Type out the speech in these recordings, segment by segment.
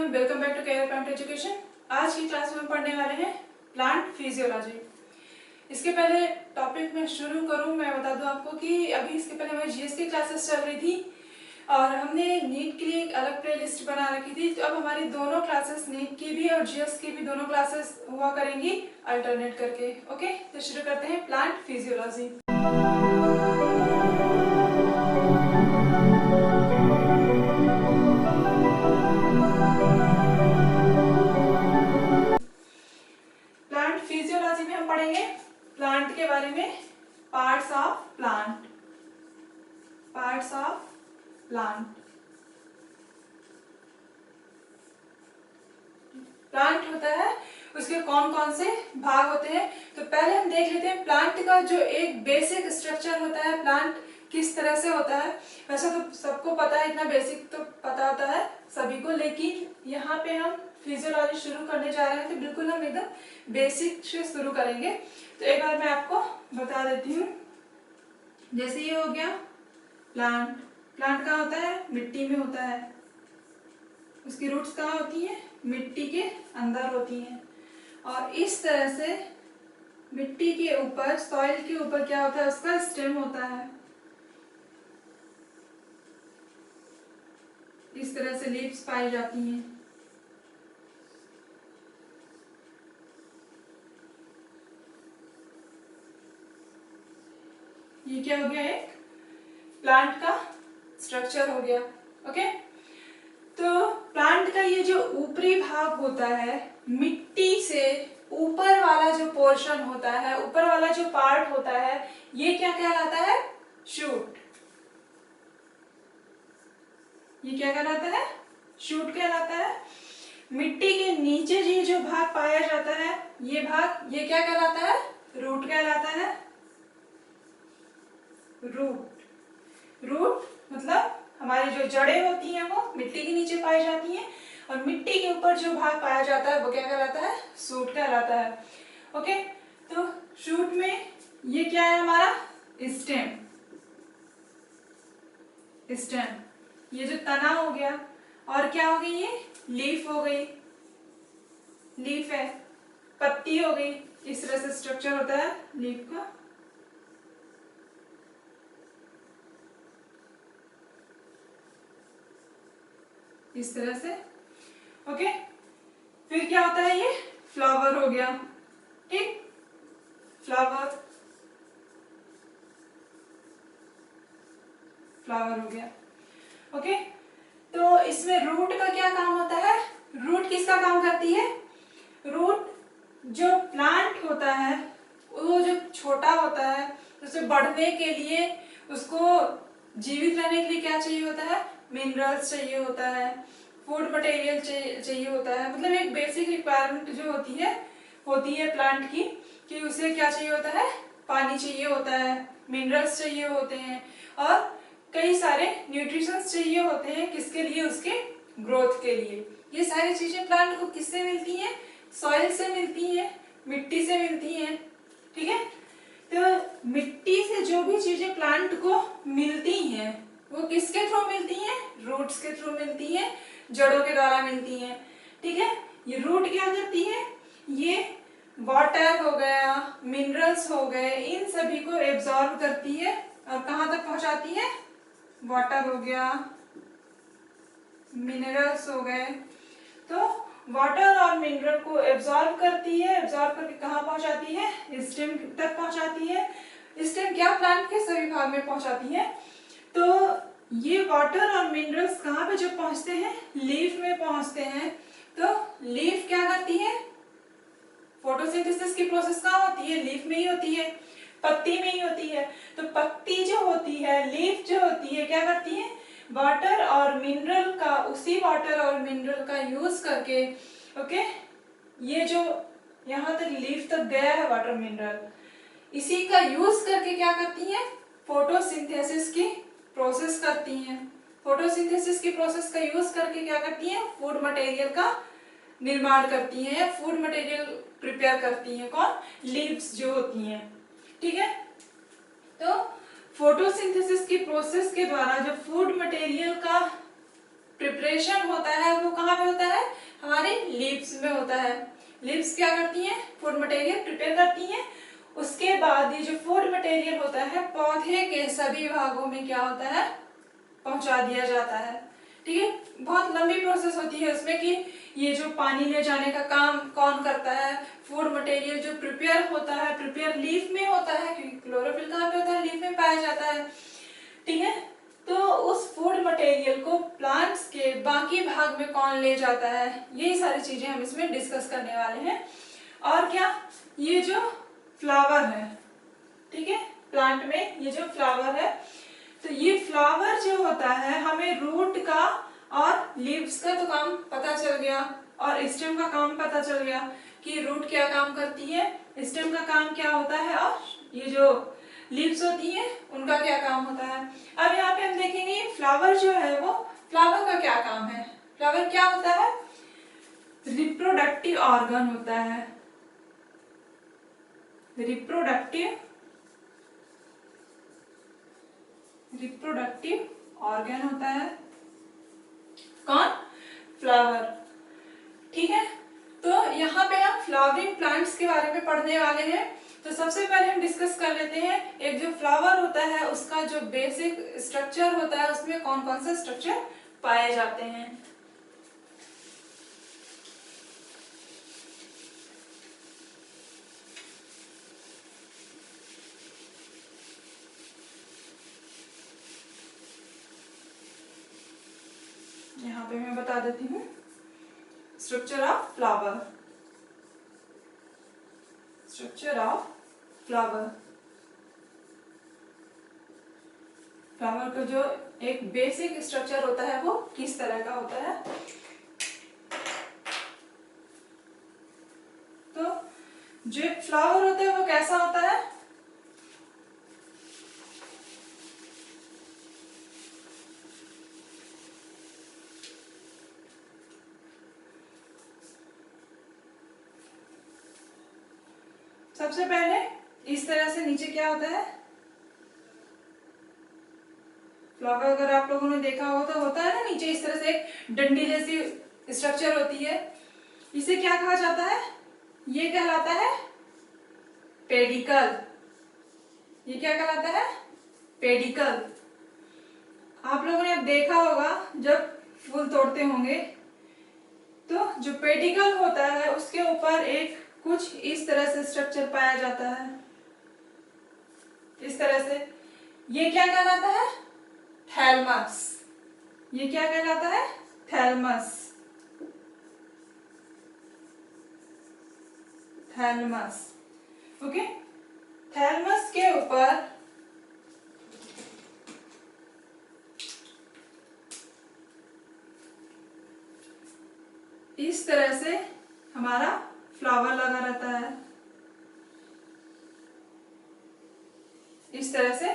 Everyone, welcome back to Care Plant Education. आज की class में हम पढ़ने वाले हैं प्लांट फिजियोलॉजी। इसके पहले टॉपिक में शुरू करूं, मैं बता दूं आपको कि अभी इसके पहले हमारी जीएस की क्लासेस चल रही थी और हमने नीट के लिए एक अलग प्ले लिस्ट बना रखी थी। तो अब हमारी दोनों क्लासेस, नीट की भी और जीएस की भी दोनों क्लासेस हुआ करेंगी अल्टरनेट करके। ओके, तो शुरू करते हैं प्लांट फिजियोलॉजी। प्लांट फिजियोलॉजी में हम पढ़ेंगे प्लांट के बारे में, parts of plant. Parts of plant. Plant होता है, उसके कौन कौन से भाग होते हैं। तो पहले हम देख लेते हैं प्लांट का जो एक बेसिक स्ट्रक्चर होता है, प्लांट किस तरह से होता है। वैसे तो सबको पता है, इतना बेसिक तो पता होता है सभी को, लेकिन यहाँ पे हम फिजियोलॉजी शुरू करने जा रहे हैं तो बिल्कुल हम एकदम बेसिक से शुरू करेंगे। तो एक बार मैं आपको बता देती हूँ। जैसे ये हो गया प्लांट। प्लांट कहाँ होता है? मिट्टी में होता है। उसकी रूट्स कहाँ होती हैं? मिट्टी के अंदर होती हैं। और इस तरह से मिट्टी के ऊपर, सॉइल के ऊपर क्या होता है? उसका स्टेम होता है। इस तरह से लीव्स पाई जाती हैं। ये क्या हो गया? एक प्लांट का स्ट्रक्चर हो गया। ओके, तो प्लांट का ये जो ऊपरी भाग होता है, मिट्टी से ऊपर वाला जो पोर्शन होता है, ऊपर वाला जो पार्ट होता है, ये क्या कहलाता है? शूट। ये क्या कहलाता है? शूट कहलाता है। मिट्टी के नीचे जी जो भाग पाया जाता है, ये भाग, ये क्या कहलाता है? रूट कहलाता है। रूट। रूट मतलब हमारी जो जड़ें होती हैं वो मिट्टी के नीचे पाई जाती हैं, और मिट्टी के ऊपर जो भाग पाया जाता है वो क्या कहलाता है? शूट कहलाता है। ओके, तो शूट में ये क्या है हमारा? स्टेम। स्टेम, ये जो तना हो गया, और क्या हो गई? ये लीफ हो गई। लीफ है। पत्ती हो गई। इस तरह से स्ट्रक्चर होता है लीफ का। इस तरह से। ओके, फिर क्या होता है? ये फ्लावर हो गया। ठीक, फ्लावर। फ्लावर हो गया। ओके, तो इसमें रूट का क्या काम होता है? रूट किसका काम करती है? रूट जो प्लांट होता है वो जो छोटा होता है, उसे बढ़ने के लिए, उसको जीवित रहने के लिए क्या चाहिए होता है? मिनरल्स चाहिए होता है, फूड मटेरियल चाहिए होता है। मतलब एक बेसिक रिक्वायरमेंट जो होती है प्लांट की, कि उसे क्या चाहिए होता है? पानी चाहिए होता है, मिनरल्स चाहिए होते हैं, और कई सारे न्यूट्रिशंस चाहिए होते हैं। किसके लिए? उसके ग्रोथ के लिए। ये सारी चीजें प्लांट को किससे मिलती हैं? सॉइल से मिलती हैं, मिट्टी से मिलती हैं। ठीक है, तो मिट्टी से जो भी चीजें प्लांट को मिलती हैं वो किसके थ्रू मिलती हैं? रूट्स के थ्रू मिलती हैं, जड़ों के द्वारा मिलती हैं। ठीक है, ये रूट क्या करती है? ये वाटर हो गया, मिनरल्स हो गए, इन सभी को एब्जॉर्ब करती है और कहाँ तक पहुंचाती है? वाटर हो गया, मिनरल्स हो गए, तो वाटर और मिनरल को एब्जॉर्ब करती है। एब्जॉर्ब करके कहाँ पहुंचाती है? स्टेम तक पहुंचाती है। स्टेम क्या? प्लांट के सभी भाग में पहुंचाती है। तो ये वाटर और मिनरल्स कहाँ पे जब पहुंचते हैं? लीफ में पहुंचते हैं। तो लीफ क्या करती है? फोटोसिंथेसिस की प्रोसेस कहाँ होती है? लीफ में ही होती है, पत्ती में ही होती है। तो पत्ती जो होती है, लीफ जो होती है, क्या करती है? वाटर और मिनरल का, उसी वाटर और मिनरल का यूज करके, ओके, ये जो यहाँ तक लीफ तक गया है वाटर मिनरल, इसी का यूज करके क्या करती है? फोटोसिंथेसिस की प्रोसेस करती हैं। फोटोसिंथेसिस की प्रोसेस का यूज करके क्या करती हैं? फूड मटेरियल का निर्माण करती हैं, या फूड मटेरियल प्रिपेयर करती हैं। कौन? लीव्स जो होती हैं। ठीक है, तो फोटोसिंथेसिस की प्रोसेस के द्वारा जब फूड मटेरियल का प्रिपरेशन होता है वो कहाँ पे होता है, हमारे लीव्स में होता है। लीव्स क्या करती हैं, फूड मटेरियल प्रिपेयर करती हैं। उसके बाद ये जो फूड मटेरियल होता है पौधे के सभी भागों में क्या होता है, पहुंचा दिया जाता है। ठीक है, बहुत लंबी प्रोसेस होती है उसमें कि ये जो पानी ले जाने का काम कौन करता है, फूड मटेरियल जो प्रिपेयर होता है, प्रिपेयर लीफ में होता है, क्योंकि क्लोरोफिल कहाँ पे होता है, लीफ में पाया जाता है। ठीक है, तो उस फूड मटेरियल को प्लांट्स के बाकी भाग में कौन ले जाता है, यही सारी चीजें हम इसमें डिस्कस करने वाले हैं। और क्या, ये जो फ्लावर है, ठीक है, प्लांट में ये जो फ्लावर है, तो ये फ्लावर जो होता है हमें रूट का और लीव्स का तो काम पता चल गया और स्टेम का काम पता चल गया कि रूट क्या काम करती है, स्टेम का काम क्या होता है और ये जो लीव्स होती हैं उनका क्या काम होता है। अब यहाँ पे हम देखेंगे फ्लावर जो है वो, फ्लावर का क्या काम है, फ्लावर क्या होता है, रिप्रोडक्टिव ऑर्गन होता है, रिप्रोडक्टिव ऑर्गन होता है कौन, फ्लावर। ठीक है, तो यहाँ पे हम फ्लावरिंग प्लांट्स के बारे में पढ़ने वाले हैं। तो सबसे पहले हम डिस्कस कर लेते हैं एक जो फ्लावर होता है उसका जो बेसिक स्ट्रक्चर होता है उसमें कौन कौन से स्ट्रक्चर पाए जाते हैं। यहाँ पे मैं बता देती हूँ structure of flower, structure of flower, flower का जो एक बेसिक स्ट्रक्चर होता है वो किस तरह का होता है। तो जो एक फ्लावर होता है वो कैसा होता है, सबसे पहले इस तरह से नीचे क्या होता है, फ्लावर अगर आप लोगों ने देखा हो तो होता है ना नीचे इस तरह से एक डंडी जैसी स्ट्रक्चर होती है, इसे क्या कहा जाता है, ये कहलाता है पेडिकल। ये क्या कहलाता है, पेडिकल। आप लोगों ने अब देखा होगा जब फूल तोड़ते होंगे तो जो पेडिकल होता है उसके ऊपर एक कुछ इस तरह से स्ट्रक्चर पाया जाता है, इस तरह से। ये क्या कहलाता है, थैलमस। ये क्या कहलाता है, थैलमस, थैलमस। ओके, थैलमस के ऊपर इस तरह से हमारा फ्लावर लगा रहता है, इस तरह से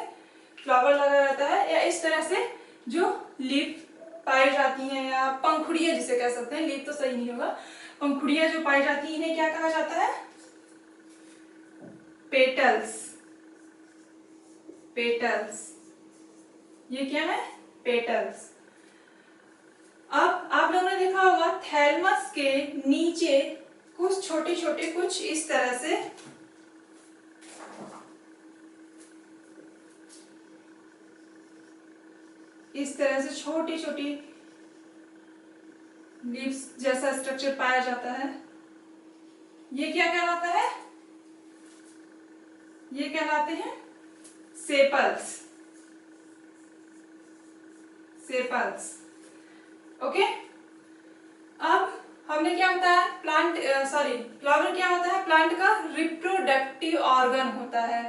फ्लावर लगा रहता है, या इस तरह से जो लीफ पाई जाती हैं या पंखुड़ियां जिसे कह सकते हैं, लीफ तो सही नहीं होगा, पंखुड़ियां जो पाई जाती हैं इन्हें क्या कहा जाता है, पेटल्स, पेटल्स। ये क्या है, पेटल्स। अब आप लोगों ने देखा होगा थैलमस के नीचे कुछ छोटे छोटे कुछ इस तरह से छोटी छोटी लीव्स जैसा स्ट्रक्चर पाया जाता है। ये क्या कहलाता है, ये कहलाते हैं सेपल्स, सेपल्स। ओके, अब हमने क्या बताया, प्लांट फ्लावर क्या होता है, प्लांट का रिप्रोडक्टिव ऑर्गन होता है।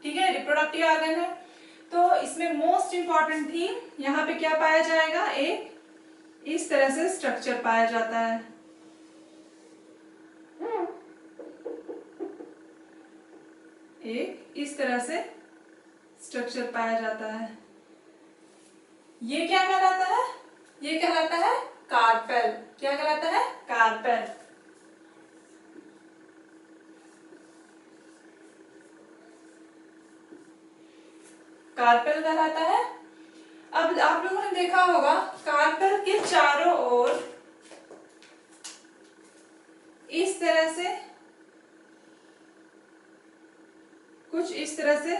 ठीक है, रिप्रोडक्टिव ऑर्गन है, तो इसमें मोस्ट इंपॉर्टेंट थी यहाँ पे क्या पाया जाएगा, एक इस तरह से स्ट्रक्चर पाया जाता है, एक इस तरह से स्ट्रक्चर पाया जाता है। ये क्या कहलाता है, ये कहलाता है कार्पेल। क्या कहलाता है, कार्पेल। कार्पेल कहलाता है। अब आप लोगों ने देखा होगा कार्पेल के चारों ओर इस तरह से, कुछ इस तरह से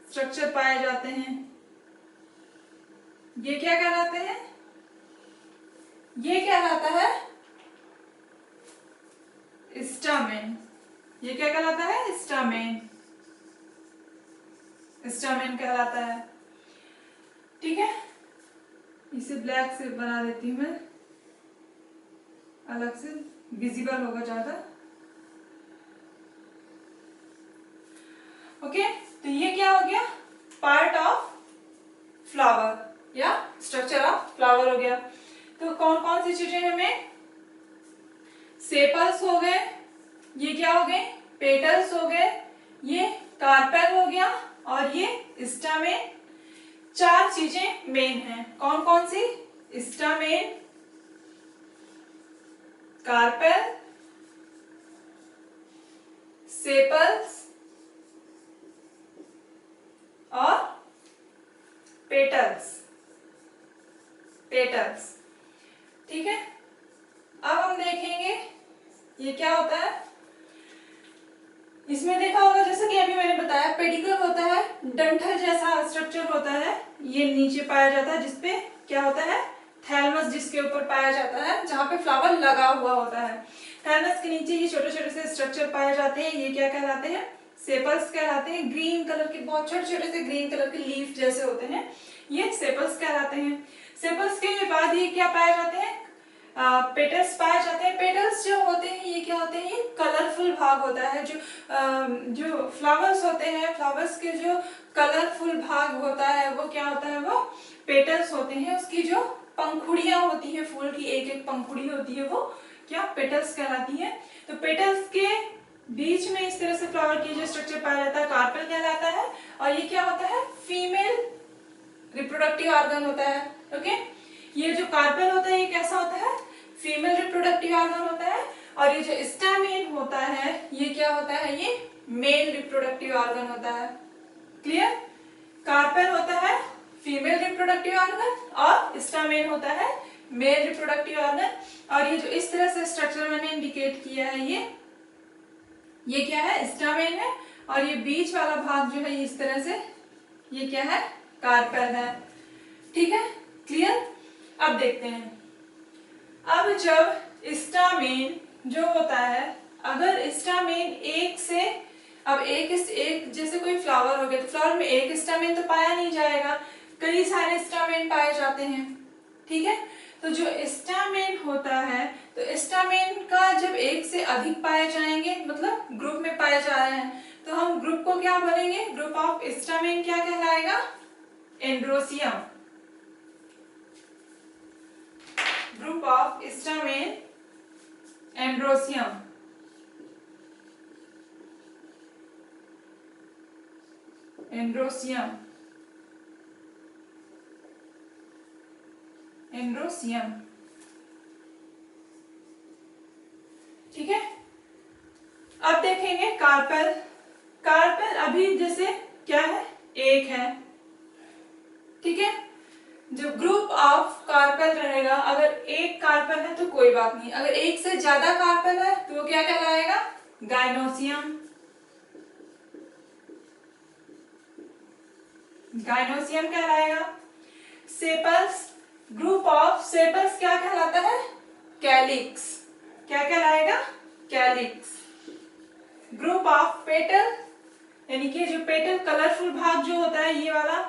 स्ट्रक्चर पाए जाते हैं। ये क्या कहलाते हैं? ये कहलाता है स्टामेन। ये क्या कहलाता है? स्टामेन। स्टामेन कहलाता है। ठीक है, इसे ब्लैक से बना देती हूं मैं, अलग से विजिबल होगा ज्यादा। ओके, तो ये क्या हो गया? पार्ट ऑफ फ्लावर या स्ट्रक्चर ऑफ फ्लावर हो गया। तो कौन कौन सी चीजें हमें? सेपल्स हो गए, ये क्या हो गए? पेटल्स हो गए, ये कार्पेल हो गया, और ये स्टामेन। चार चीजें मेन हैं। कौन कौन सी? स्टामेन, कार्पेल, सेपल्स और पेटल्स। पेटल्स, ठीक है। अब हम देखेंगे ये क्या होता है। इसमें देखा होगा, जैसा कि अभी मैंने बताया, पेडिकल होता है, डंठल जैसा स्ट्रक्चर होता है, ये नीचे पाया जाता है, जिसपे क्या होता है? थैलमस, जिसके ऊपर पाया जाता है, जहां पे फ्लावर लगा हुआ होता है। थैलमस के नीचे ये छोटे छोटे से स्ट्रक्चर पाए जाते हैं, ये क्या कहलाते हैं? सेपल्स कहलाते हैं। ग्रीन कलर के, बहुत छोटे छोटे से ग्रीन कलर के लीफ जैसे होते हैं, ये सेपल्स कहलाते हैं। सेपल्स के बाद ये क्या पाए जाते हैं? पेटल्स पाए जाते हैं। पेटल्स जो होते हैं ये क्या होते हैं? ये कलरफुल भाग होता है। जो फ्लावर्स होते हैं, फ्लावर्स के जो कलरफुल भाग होता है वो क्या होता है? वो पेटल्स होते हैं। उसकी जो पंखुड़ियां होती है, फूल की एक एक पंखुड़ी होती है, वो क्या? पेटल्स कहलाती है। तो पेटल्स के बीच में इस तरह से फ्लावर की जो स्ट्रक्चर पाया जाता है, कार्पेल कहलाता है। और ये क्या होता है? फीमेल रिप्रोडक्टिव ऑर्गन होता है। ओके, ये जो कार्पेल होता है ये कैसा होता है? फीमेल रिप्रोडक्टिव ऑर्गन होता है। और ये जो स्टामेन होता है ये क्या होता है? ये मेल रिप्रोडक्टिव ऑर्गन होता है। क्लियर? कार्पेल होता है फीमेल रिप्रोडक्टिव ऑर्गन और स्टामेन होता है मेल रिप्रोडक्टिव ऑर्गन। और ये जो इस तरह से स्ट्रक्चर मैंने इंडिकेट किया है, ये क्या है? स्टामेन है। और ये बीच वाला भाग जो है इस तरह से, ये क्या है? कार्पेल है। ठीक है, क्लियर? अब देखते हैं, अब जब स्टामेन जो होता है, अगर स्टामेन एक से, अब एक जैसे कोई फ्लावर हो गया, तो फ्लावर में एक स्टामेन तो पाया नहीं जाएगा, कई सारे स्टामेन पाए जाते हैं। ठीक है, तो जो स्टामेन होता है, तो स्टामेन का जब एक से अधिक पाए जाएंगे, मतलब ग्रुप में पाए जा रहे हैं, तो हम ग्रुप को क्या बोलेंगे? ग्रुप ऑफ स्टामेन क्या कहलाएगा? Androecium. Group of stamen androecium. Androecium, androecium. ठीक है, अब देखेंगे कार्पेल। कार्पेल अभी जैसे क्या है? एक है। ठीक है, जो ग्रुप ऑफ कार्पेल रहेगा, अगर एक कार्पेल है तो कोई बात नहीं, अगर एक से ज्यादा कार्पेल है तो वो क्या कहलाएगा? गाइनोसियम। गाइनोसियम कहलाएगा। सेपल्स, ग्रुप ऑफ सेपल्स क्या कहलाता है? कैलिक्स। क्या कहलाएगा? कैलिक्स। ग्रुप ऑफ पेटल, यानी कि जो पेटल कलरफुल भाग जो होता है ये वाला,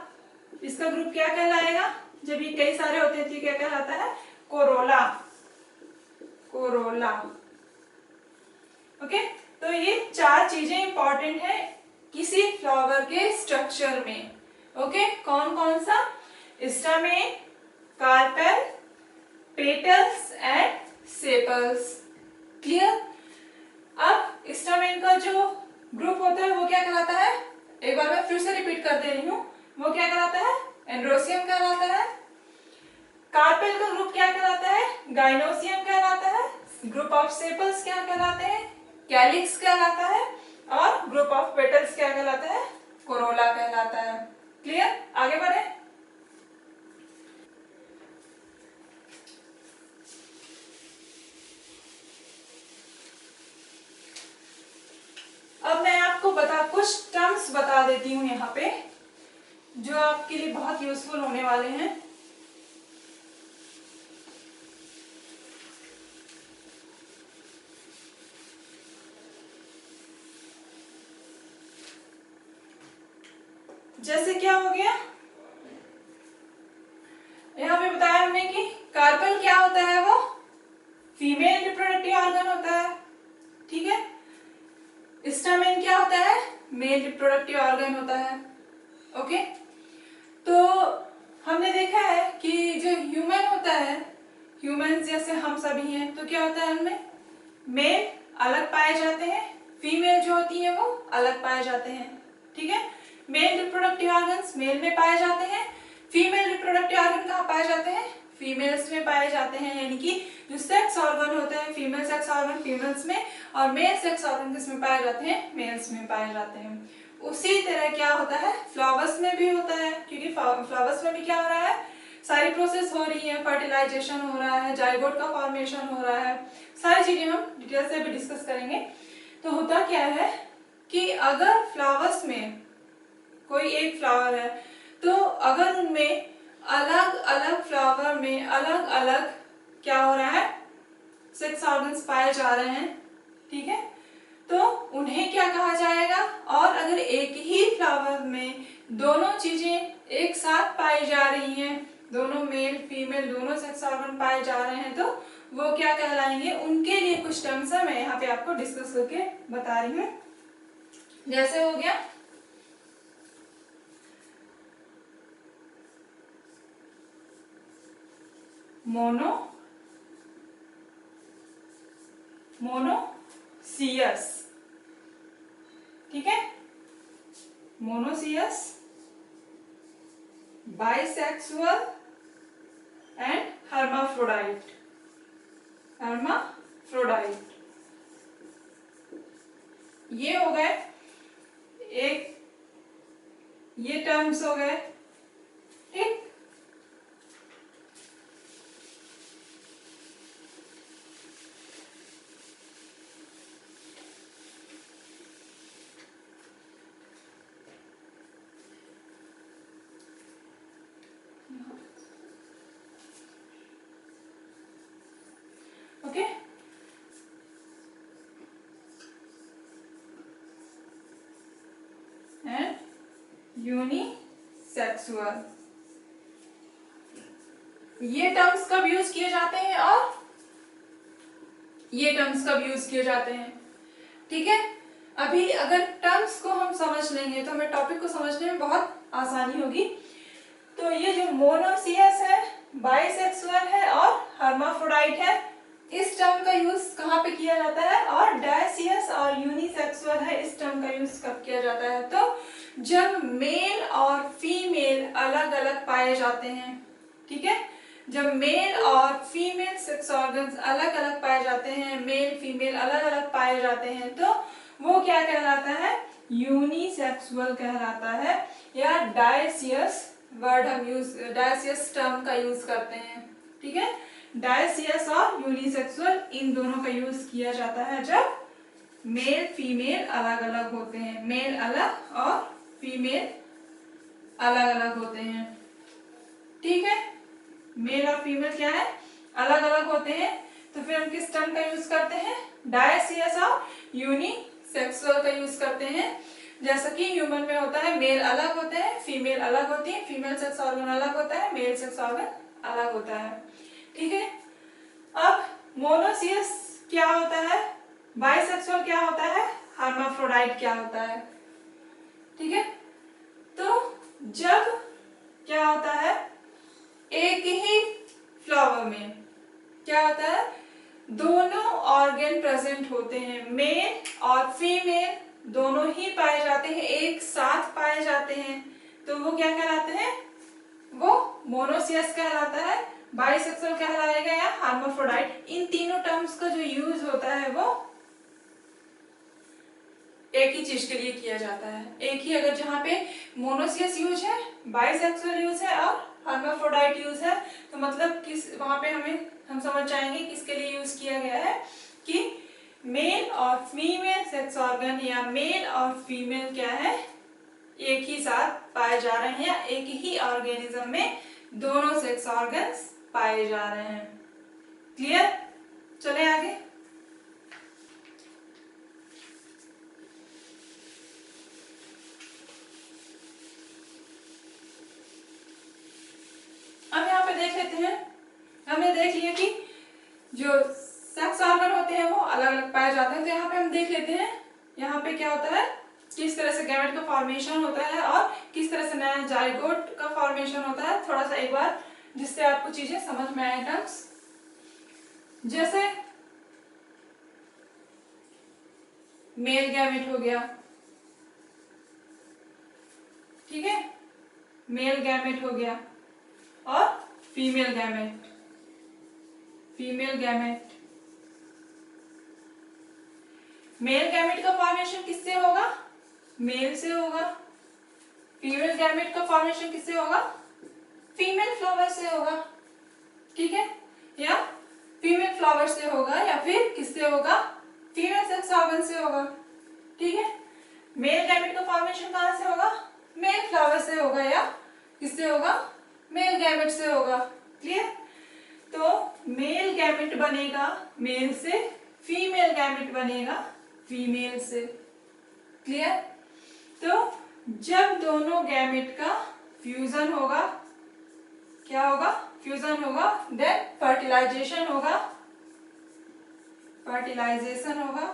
इसका ग्रुप क्या कहलाएगा? जब ये कई सारे होते हैं तो ये क्या कहलाता है? कोरोला। कोरोला। ओके, तो ये चार चीजें इंपॉर्टेंट है किसी फ्लावर के स्ट्रक्चर में। ओके, कौन कौन सा? Stamen, carpel, petals and sepals. Clear? अब स्टामेन का जो ग्रुप होता है वो क्या कहलाता है? एक बार मैं फिर से रिपीट कर दे रही हूँ, वो क्या कहलाता है? एंड्रोसियम कहलाता है। कार्पेल का ग्रुप क्या कहलाता है? गाइनोसियम कहलाता है। ग्रुप ऑफ सेपल्स क्या कहलाते हैं? कैलिक्स कहलाता है। और ग्रुप ऑफ पेटल्स क्या कहलाता है? कोरोला कहलाता है। क्लियर? आगे बढ़े। टर्म्स बता देती हूँ यहाँ पे जो आपके लिए बहुत यूजफुल होने वाले हैं। जैसे क्या हो गया, यहाँ पे बताया हमने कि कार्पल क्या होता है, वो फीमेल रिप्रोडक्टिव ऑर्गन होता है, ठीक है। स्टामेन क्या होता है, मेल रिप्रोडक्टिव ऑर्गन होता है। ओके, तो हमने देखा है कि जो ह्यूमन होता है, ह्यूमन जैसे हम सभी हैं, तो क्या होता है उनमें मेल अलग पाए जाते हैं, फीमेल जो होती है वो अलग पाए जाते हैं, ठीक है। मेल रिप्रोडक्टिव ऑर्गन्स मेल में पाए जाते हैं, फीमेल रिप्रोडक्टिव ऑर्गन कहाँ पाए जाते हैं, फीमेल्स में पाए जाते हैं। यानी कि जो सेक्स ऑर्गन होते हैं, फीमेल सेक्स ऑर्गन फीमेल्स में और मेल सेक्स ऑर्गन किसमें पाए जाते हैं, मेल्स में पाए जाते हैं। उसी तरह क्या होता है फ्लावर्स में भी होता है, क्योंकि फ्लावर्स में भी क्या हो रहा है, सारी प्रोसेस हो रही है, फर्टिलाइजेशन हो रहा है, जाइगोट का फॉर्मेशन हो रहा है, सारी चीजें हम डिटेल से भी डिस्कस करेंगे। तो होता क्या है कि अगर फ्लावर्स में कोई एक फ्लावर है, तो अगर उनमें अलग अलग फ्लावर में अलग अलग क्या हो रहा है, सेक्स ऑर्गन्स पाए जा रहे हैं, ठीक है, तो उन्हें क्या कहा जाएगा। और अगर एक ही फ्लावर में दोनों चीजें एक साथ पाई जा रही हैं, दोनों मेल फीमेल दोनों सेक्स ऑर्गन पाए जा रहे हैं, तो वो क्या कहलाएंगे, उनके लिए कुछ टर्म्स है, मैं यहाँ पे आपको डिस्कस करके बता रही हूँ। जैसे हो गया मोनोसियस, ठीक है, मोनोसियस, बाइसेक्सुअल एंड हर्माफ्रोडाइट। ये हो गए एक, ये टर्म्स हो गए, ठीक। ओके, एंड यूनिसेक्सुअल, ये टर्म्स कब यूज किए जाते हैं और ये टर्म्स कब यूज किए जाते हैं, ठीक है। अभी अगर टर्म्स को हम समझ लेंगे तो हमें टॉपिक को समझने में बहुत आसानी होगी। तो ये जो मोनोसियस है, बाइसेक्सुअल है और हर्माफ्रोडाइट है, इस टर्म का यूज कहाँ पे किया जाता है, और डायसियस और यूनिसेक्सुअल है, इस टर्म का यूज कब किया जाता है, तो जब मेल और फीमेल अलग अलग पाए जाते हैं, ठीक है। जब मेल और फीमेल सेक्स ऑर्गन्स अलग अलग पाए जाते हैं, मेल फीमेल अलग अलग पाए जाते हैं, तो वो क्या कहलाता है, यूनिसेक्सुअल कहलाता है, या डायसियस वर्ड हम डायसियस टर्म का यूज करते हैं, ठीक है। डायसियस और यूनिसेक्सुअल इन दोनों का यूज किया जाता है जब मेल फीमेल अलग अलग होते हैं, मेल अलग और फीमेल अलग अलग होते हैं, ठीक है। मेल और फीमेल क्या है, अलग अलग होते हैं, तो फिर हम किस टर्म का यूज करते हैं, डायसियस और यूनिसेक्सुअल का यूज करते हैं। जैसा कि ह्यूमन में होता है, मेल अलग होते हैं, फीमेल अलग होती है, फीमेल सेक्स ऑर्गन अलग होता है, मेल सेक्स ऑर्गन अलग होता है, ठीक है। अब मोनोसियस क्या होता है, बाइसेक्सुअल क्या होता है, हर्माफ्रोडाइट क्या होता है, ठीक है। तो जब क्या होता है, एक ही फ्लावर में क्या होता है, दोनों ऑर्गन प्रेजेंट होते हैं, मेल और फीमेल दोनों ही पाए जाते हैं, एक साथ पाए जाते हैं, तो वो क्या कहलाते हैं, वो मोनोसियस कहलाता है, बाइसेक्सुअल कहलाएगा या हर्माफ्रोडाइट। इन तीनों टर्म्स का जो यूज होता है वो एक ही चीज के लिए किया जाता है, एक ही, अगर जहाँ पे मोनोसियस यूज है, बाइसेक्सुअल यूज है और हर्माफ्रोडाइट यूज है, तो मतलब किस वहां पे हम समझ जाएंगे किसके लिए यूज किया गया है, कि मेल और फीमेल सेक्स ऑर्गन या मेल और फीमेल क्या है, एक ही साथ पाए जा रहे हैं, या एक ही ऑर्गेनिज्म में दोनों सेक्स ऑर्गन्स पाए जा रहे हैं। क्लियर? चले आगे। अब यहाँ पे देख लेते हैं, हमने देख लिया कि जो सेक्स ऑर्गन होते हैं वो अलग अलग पाए जाते हैं। तो यहाँ पे हम देख लेते हैं यहाँ पे क्या होता है, किस तरह से गैमेट का फॉर्मेशन होता है और किस तरह से नया जाइगोट का फॉर्मेशन होता है। थोड़ा सा एक बार, जिससे आपको चीजें समझ में आए टर्म्स। जैसे मेल गैमेट हो गया, ठीक है, मेल गैमेट हो गया, और female gamete, female gamete. Male gamete का फॉर्मेशन किससे होगा? मेल से होगा। फीमेल गैमेट का फॉर्मेशन किससे होगा? फीमेल फ्लावर से होगा, ठीक है, या फीमेल फ्लावर से होगा, या फिर किससे होगा? फीमेल सेक्स ऑर्गन से होगा, ठीक है। मेल गैमेट का फॉर्मेशन कहां से होगा? मेल फ्लावर से होगा, या किससे होगा? मेल गैमेट से होगा। क्लियर? तो मेल गैमेट बनेगा मेल से, फीमेल गैमेट बनेगा फीमेल से। क्लियर? तो जब दोनों गैमेट का फ्यूजन होगा, क्या होगा? फ्यूजन होगा, देन फर्टिलाइजेशन होगा, फर्टिलाइजेशन होगा,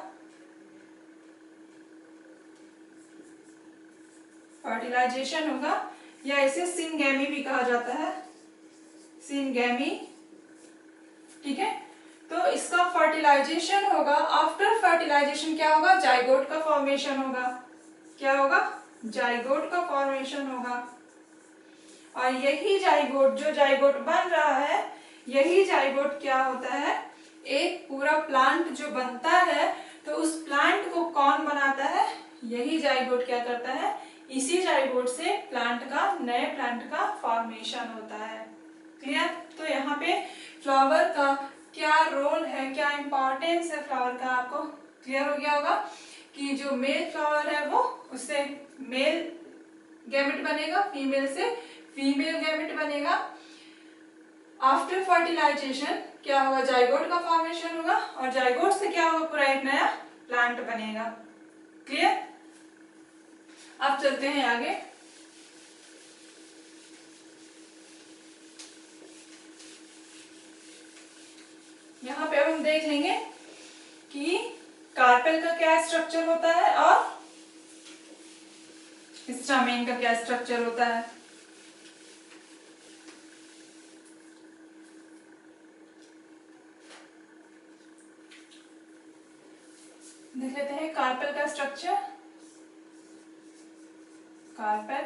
फर्टिलाइजेशन होगा, या इसे सिनगैमी भी कहा जाता है, सिनगैमी, ठीक है। तो इसका फर्टिलाइजेशन होगा। आफ्टर फर्टिलाइजेशन क्या होगा? जाइगोट का फॉर्मेशन होगा। क्या होगा? जाइगोट का फॉर्मेशन होगा। और यही जाइगोट, जो जाइगोट बन रहा है, यही जाइगोट क्या होता है? एक पूरा प्लांट जो बनता है, तो उस प्लांट को कौन बनाता है? यही जाइगोट क्या करता है? इसी जाइगोट से प्लांट का, नए प्लांट का फॉर्मेशन होता है। क्लियर? तो यहाँ पे फ्लावर का क्या रोल है, क्या इंपॉर्टेंस है फ्लावर का, आपको क्लियर हो गया होगा कि जो मेल फ्लावर है वो, उससे मेल गैमेट बनेगा, फीमेल से फीमेल गैमेट बनेगा। आफ्टर फर्टिलाइजेशन क्या होगा? जाइगोट का फॉर्मेशन होगा, और जाइगोट से क्या होगा? पूरा एक नया प्लांट बनेगा। क्लियर? अब चलते हैं आगे। यहाँ पे हम देख लेंगे कि कार्पेल का क्या स्ट्रक्चर होता है और स्टामेन का क्या स्ट्रक्चर होता है। देख लेते हैं कार्पेल का स्ट्रक्चर। कार्पेल,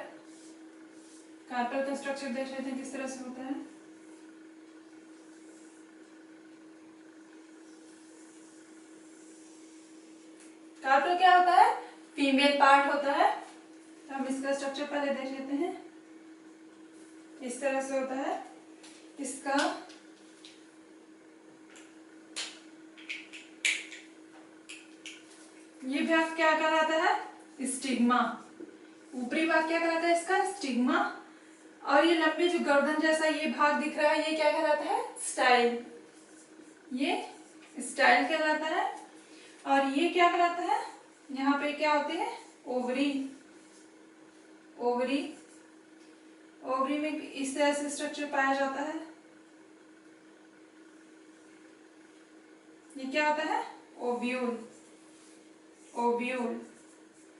कार्पेल का स्ट्रक्चर देख लेते हैं किस तरह से होता है। कार्पेल क्या होता है? फीमेल पार्ट होता है। तो हम इसका स्ट्रक्चर पहले देख लेते हैं। इस तरह से होता है इसका। ये भाग क्या कहलाता है? स्टिग्मा। ऊपरी भाग क्या कहलाता है इसका? स्टिग्मा। और ये लंबे जो गर्दन जैसा ये भाग दिख रहा है, ये क्या कहलाता है? स्टाइल। ये स्टाइल कहलाता है। और ये क्या कहलाता है? यहाँ पे क्या होते हैं? ओवरी। ओवरी, ओवरी में इस तरह से स्ट्रक्चर पाया जाता है। ये क्या होता है? ओव्यूल। ओव्यूल,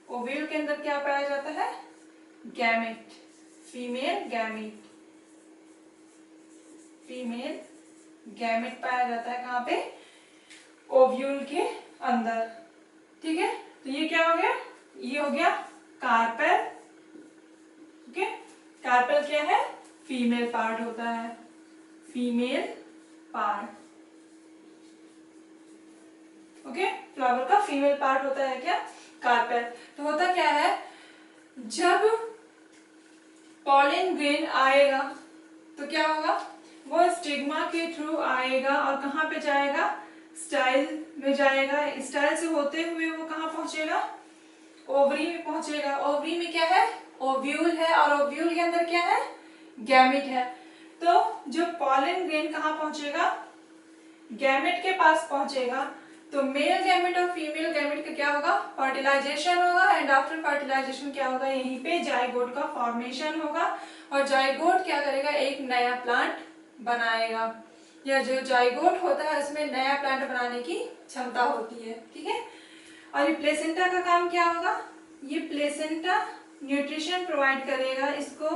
ओव्यूल के अंदर क्या पाया जाता है? Gamete, female gamete, female gamete पाया जाता है। कहाँ पे? ओव्यूल के अंदर। ठीक है, तो ये क्या हो गया? ये हो गया कार्पेल। ओके, कार्पेल क्या है? फीमेल पार्ट होता है, फीमेल पार्ट। ओके, फ्लावर का फीमेल पार्ट होता है क्या? कार्पेल। तो होता क्या है, जब पॉलिन ग्रेन आएगा तो क्या होगा? वो स्टिग्मा के थ्रू आएगा और कहाँ पे जाएगा? स्टाइल में जाएगा। स्टाइल से होते हुए वो कहाँ पहुंचेगा? ओवरी में पहुंचेगा। ओवरी में क्या है? ओव्यूल है, और ओव्यूल के अंदर क्या है? गैमेट है। तो जो पॉलन ग्रेन कहाँ पहुंचेगा? गैमेट के पास पहुंचेगा। तो मेल गैमेट और फीमेल गैमेट का क्या होगा? फर्टिलाइजेशन होगा, एंड आफ्टर फर्टिलाइजेशन क्या होगा? यहीं पे जाइगोट का फॉर्मेशन होगा, और जाइगोट क्या करेगा? एक नया प्लांट बनाएगा, या जो जाइगोट होता है उसमें नया प्लांट बनाने की क्षमता होती है। ठीक है। और ये प्लेसेंटा का काम क्या होगा? ये प्लेसेंटा न्यूट्रिशन प्रोवाइड करेगा, इसको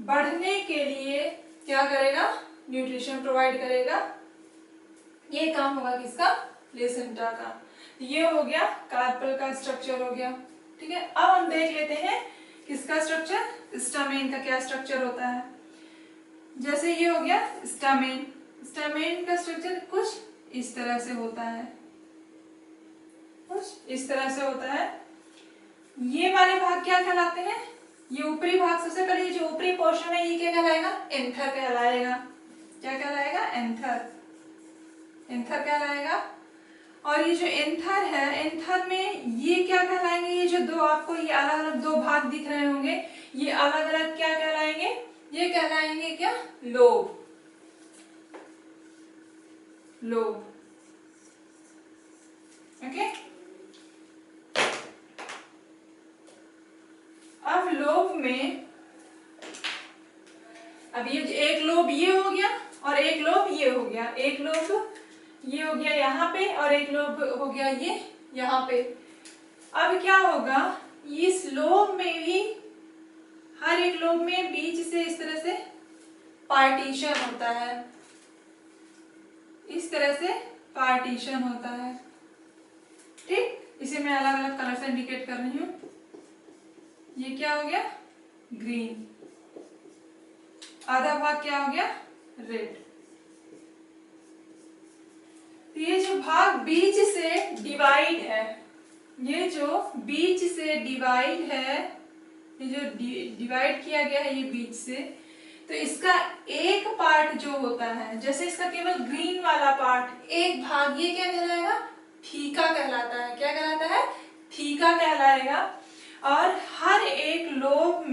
बढ़ने के लिए क्या करेगा? न्यूट्रिशन प्रोवाइड करेगा। ये काम होगा किसका? प्लेसेंटा का। ये हो गया कार्पल का स्ट्रक्चर हो गया। ठीक है। अब हम देख लेते हैं किसका स्ट्रक्चर? स्टामेन का क्या स्ट्रक्चर होता है। जैसे ये हो गया स्टामेन। स्टामेन का स्ट्रक्चर कुछ इस तरह से होता है, कुछ इस तरह से होता है। ये वाले भाग क्या कहलाते हैं? ये ऊपरी भाग, सबसे पहले ये जो ऊपरी पोर्शन है ये क्या कहलाएगा? एंथर कहलाएगा। क्या कहलाएगा? एंथर। एंथर कहलाएगा। और ये जो एंथर है, एंथर में ये क्या कहलाएंगे? ये जो दो आपको ये अलग अलग दो भाग दिख रहे होंगे, ये अलग अलग क्या कहलाएंगे? ये कहलाएंगे क्या? लोब। लोब। ओके। अब लोब में, अब ये एक लोब ये हो गया और एक लोब ये हो गया। एक लोब ये हो गया यहाँ पे, और एक लोब हो गया ये यहाँ पे। अब क्या होगा? इस लोब में भी, हर एक लोब में बीच से इस तरह से पार्टीशन होता है, इस तरह से पार्टीशन होता है। ठीक। इसे मैं अलग अलग कलर से इंडिकेट कर रही हूं। ये क्या हो गया? ग्रीन। आधा भाग क्या हो गया? रेड। ये जो भाग बीच से डिवाइड है, ये जो बीच से डिवाइड है, ये जो डिवाइड किया गया है ये बीच से, तो इसका एक पार्ट जो होता है, जैसे इसका केवल ग्रीन वाला पार्ट एक भाग, ये क्या कहलाएगा? थीका कहलाता है। क्या कहलाता है? थीका कहलाएगा। और हर एक लोब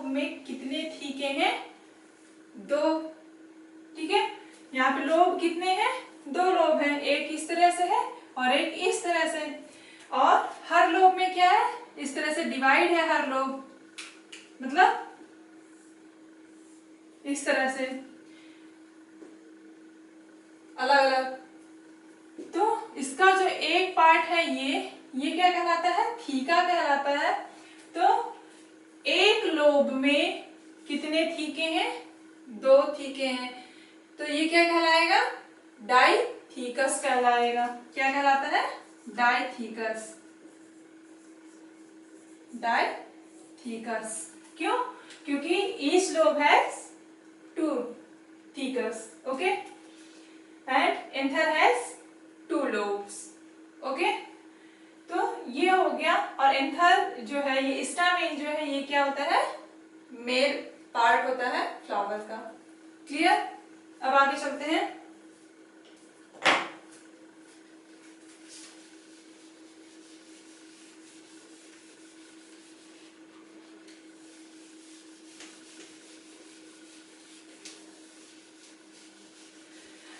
में कितने थीके हैं? दो। ठीक है। यहाँ पे लोब कितने हैं? दो लोब हैं, एक इस तरह से है और एक इस तरह से। और हर लोब में क्या है? इस तरह से डिवाइड है हर लोब, मतलब इस तरह से अलग अलग। तो इसका जो एक पार्ट है ये क्या कहलाता है? थीका कहलाता है। तो एक लोब में कितने थीके हैं? दो थीके हैं। तो ये क्या कहलाएगा? डाइथीकस कहलाएगा। क्या कहलाता है? डाइथीकस। डाइथीकस। क्यों? क्योंकि each lobe has two thecas. Okay. And anther has two lobes. Okay. तो ये हो गया। और एंथर जो है, ये स्टामेन जो है, ये क्या होता है? मेल पार्ट होता है फ्लावर का। क्लियर? अब आगे चलते हैं।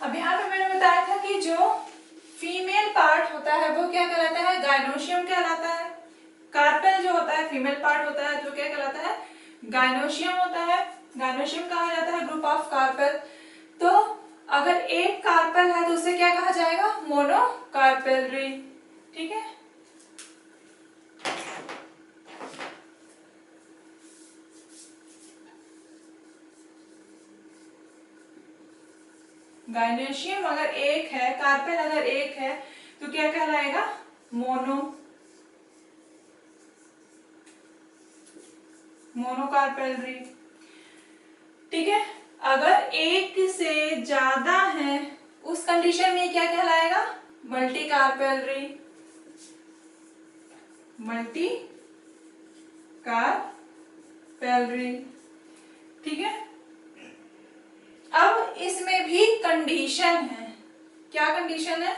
अब यहाँ पे मैंने बताया था कि जो फीमेल पार्ट होता है वो क्या कहलाता है? गाइनोशियम कहलाता है। कार्पेल जो होता है फीमेल पार्ट होता है, जो क्या कहलाता है? गाइनोशियम होता है। गाइनोशियम कहा जाता है ग्रुप ऑफ कार्पेल। तो अगर एक कार्पेल है तो उसे क्या कहा जाएगा? मोनोकार्पेलरी। ठीक है। गाइनोशियम अगर एक है, कार्पेल अगर एक है, तो क्या कहलाएगा? मोनोकार्पेलरी। ठीक है। अगर एक से ज्यादा है उस कंडीशन में क्या कहलाएगा? Multi carpellary. Multi carpellary. ठीक है। अब इसमें भी कंडीशन है। क्या कंडीशन है?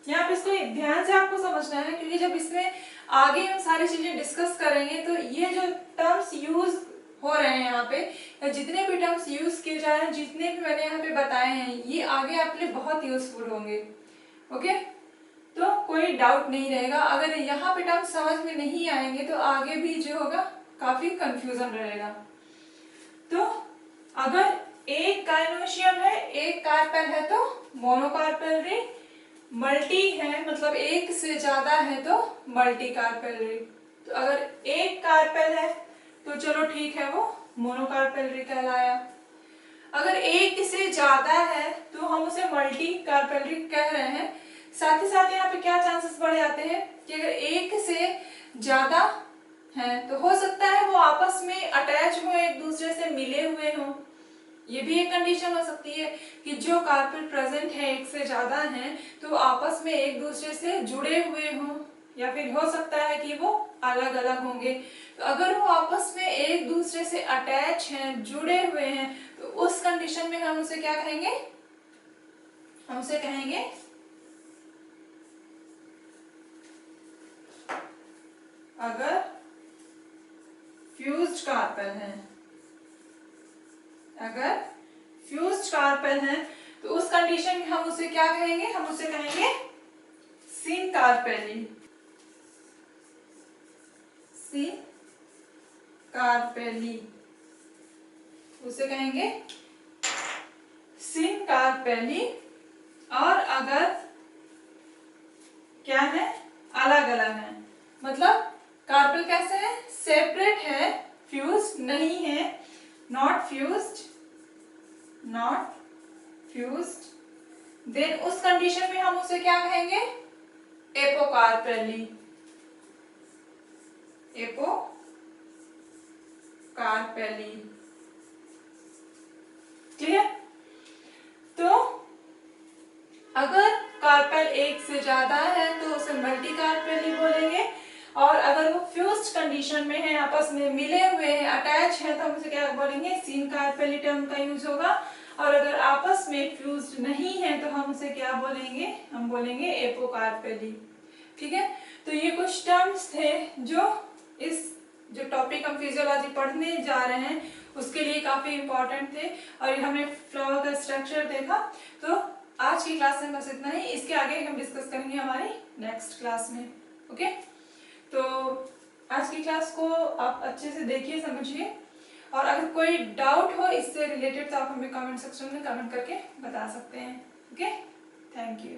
यहाँ पे इसको ध्यान से आपको समझना है, क्योंकि जब इसमें आगे हम सारी चीजें डिस्कस करेंगे तो ये जो टर्म्स यूज हो रहे हैं यहाँ पे, या जितने भी टर्म्स यूज किए जा रहे हैं, जितने भी मैंने यहाँ पे बताए हैं, ये आगे आपके लिए बहुत यूजफुल होंगे। ओके, तो कोई डाउट नहीं रहेगा। अगर यहाँ पे टर्म्स समझ में नहीं आएंगे तो आगे भी जो होगा काफी कंफ्यूजन रहेगा। तो अगर एक गायनोशियम है, एक कार्पेल है तो मोनोकार्पेल रिंग, मल्टी है मतलब एक से ज्यादा है तो मल्टी कार्पेल रिंग। तो अगर एक कार्पेल है तो चलो ठीक है, वो मोनोकार्पेल रिंग कहलाया। अगर एक से ज्यादा है तो हम उसे मल्टी कार्पेल रिंग कह रहे हैं। साथ ही साथ यहाँ पे क्या चांसेस बढ़ जाते हैं कि अगर एक से ज्यादा है तो हो सकता है वो आपस में अटैच हो, एक दूसरे से मिले हुए हों। ये भी एक कंडीशन हो सकती है कि जो कार्पेल प्रेजेंट है एक से ज्यादा हैं तो आपस में एक दूसरे से जुड़े हुए हों, या फिर हो सकता है कि वो अलग अलग होंगे। तो अगर वो आपस में एक दूसरे से अटैच हैं, जुड़े हुए हैं, तो उस कंडीशन में हम उसे क्या कहेंगे? हम उसे कहेंगे अगर फ्यूज्ड कार्पेल है, अगर फ्यूज्ड कार्पेल है तो उस कंडीशन में हम उसे क्या कहेंगे? हम उसे कहेंगे सिनकार्पेली, सिनकार्पेली, उसे कहेंगे सिनकार्पेली। और अगर क्या है? अलग अलग है, मतलब कार्पेल कैसे है? सेपरेट है, फ्यूज्ड नहीं है, not fused, not fused, then उस कंडीशन में हम उसे क्या कहेंगे? Apocarpally, apocarpally. क्लियर? तो अगर कार्पेल एक से ज्यादा है तो उसे मल्टी कार्पेली बोलेंगे, और अगर वो फ्यूज्ड कंडीशन में है, आपस में मिले हुए हैं, अटैच है, तो हम उसे क्या बोलेंगे? सिनकार्पेली टर्म का यूज होगा। और अगर आपस में फ्यूज्ड नहीं है तो हम उसे क्या बोलेंगे? हम बोलेंगे एपोकार्पेली। ठीक है, तो ये कुछ टर्म्स थे जो इस जो टॉपिक हम फिजियोलॉजी पढ़ने जा रहे हैं उसके लिए काफी इंपॉर्टेंट थे। और हमने फ्लावर का स्ट्रक्चर देखा। तो आज की क्लास में बस इतना ही, इसके आगे हम डिस्कस करेंगे हमारी नेक्स्ट क्लास में। ओके, तो आज की क्लास को आप अच्छे से देखिए, समझिए, और अगर कोई डाउट हो इससे रिलेटेड तो आप हमें कमेंट सेक्शन में कमेंट करके बता सकते हैं। Okay, thank you.